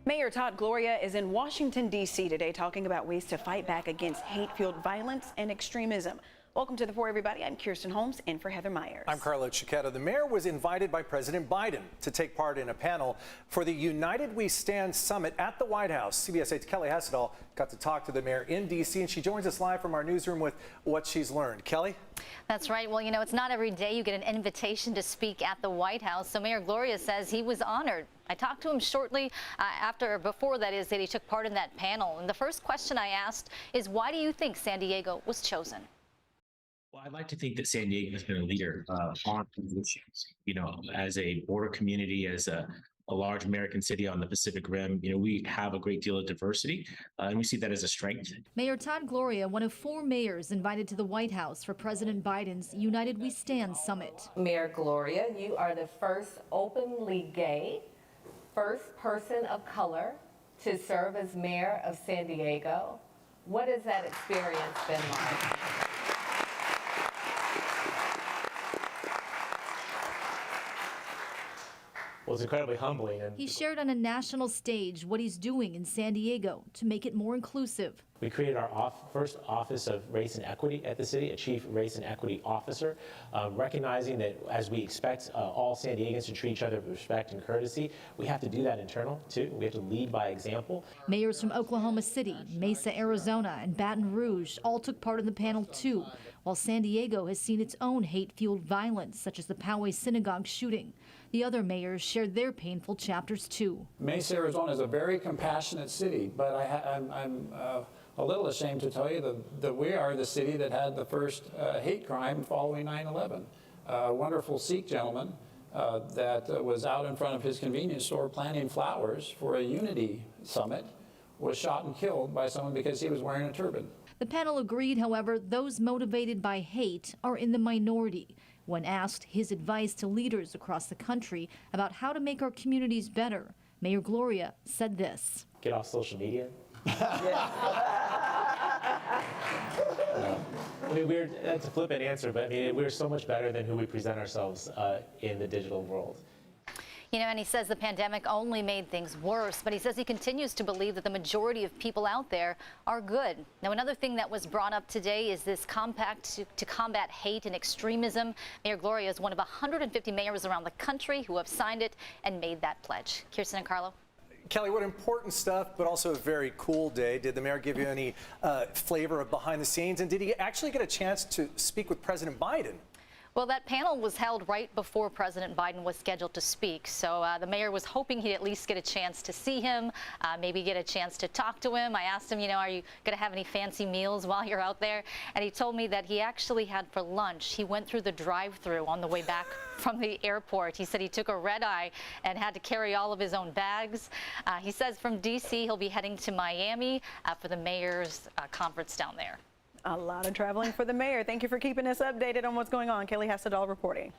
Mayor Todd Gloria is in Washington, D.C. today talking about ways to fight back against hate-fueled violence and extremism. Welcome to The Four, everybody. I'm Kirsten Holmes, in for Heather Myers. I'm Carlo Cicchetto. The mayor was invited by President Biden to take part in a panel for the United We Stand Summit at the White House. CBS 8's Kelly Hessedall got to talk to the mayor in D.C., and she joins us live from our newsroom with what she's learned. Kelly? That's right. Well, you know, it's not every day you get an invitation to speak at the White House, so Mayor Gloria says he was honored. I talked to him shortly before that he took part in that panel. And the first question I asked is, why do you think San Diego was chosen? Well, I'd like to think that San Diego has been a leader on these issues. You know, as a border community, as a large American city on the Pacific Rim, you know, we have a great deal of diversity, and we see that as a strength. Mayor Todd Gloria, one of 4 mayors invited to the White House for President Biden's United We Stand Summit. Mayor Gloria, you are the first openly gay, first person of color to serve as mayor of San Diego. What has that experience been like? Well, it's incredibly humbling. And he shared on a national stage what he's doing in San Diego to make it more inclusive. we created our first Office of Race and Equity at the city, a Chief Race and Equity Officer, recognizing that as we expect all San Diegans to treat each other with respect and courtesy, we have to do that internal, too. We have to lead by example. Mayors from Oklahoma City, Mesa, Arizona, and Baton Rouge all took part in the panel, too, while San Diego has seen its own hate-fueled violence, such as the Poway synagogue shooting. The other mayors shared their painful chapters, too. Mesa, Arizona is a very compassionate city, but I'm a little ashamed to tell you that we are the city that had the first hate crime following 9/11. A wonderful Sikh gentleman that was out in front of his convenience store planting flowers for a unity summit was shot and killed by someone because he was wearing a turban. The panel agreed, however, those motivated by hate are in the minority. When asked his advice to leaders across the country about how to make our communities better, Mayor Gloria said this. Get off social media. I mean, that's a flippant answer, but I mean, we're so much better than who we present ourselves in the digital world. You know, and he says the pandemic only made things worse, but he says he continues to believe that the majority of people out there are good. Now, another thing that was brought up today is this compact to combat hate and extremism. Mayor Gloria is one of 150 mayors around the country who have signed it and made that pledge. Kirsten and Carlo. Kelly, what important stuff, but also a very cool day. Did the mayor give you any flavor of behind the scenes? And did he actually get a chance to speak with President Biden? Well, that panel was held right before President Biden was scheduled to speak. So the mayor was hoping he'd at least get a chance to see him, maybe get a chance to talk to him. I asked him, you know, are you going to have any fancy meals while you're out there? And he told me that he actually had for lunch. He went through the drive-thru on the way back from the airport. He said he took a red eye and had to carry all of his own bags. He says from D.C. he'll be heading to Miami for the mayor's conference down there. A lot of traveling for the mayor. Thank you for keeping us updated on what's going on. Kelly Hessedall reporting.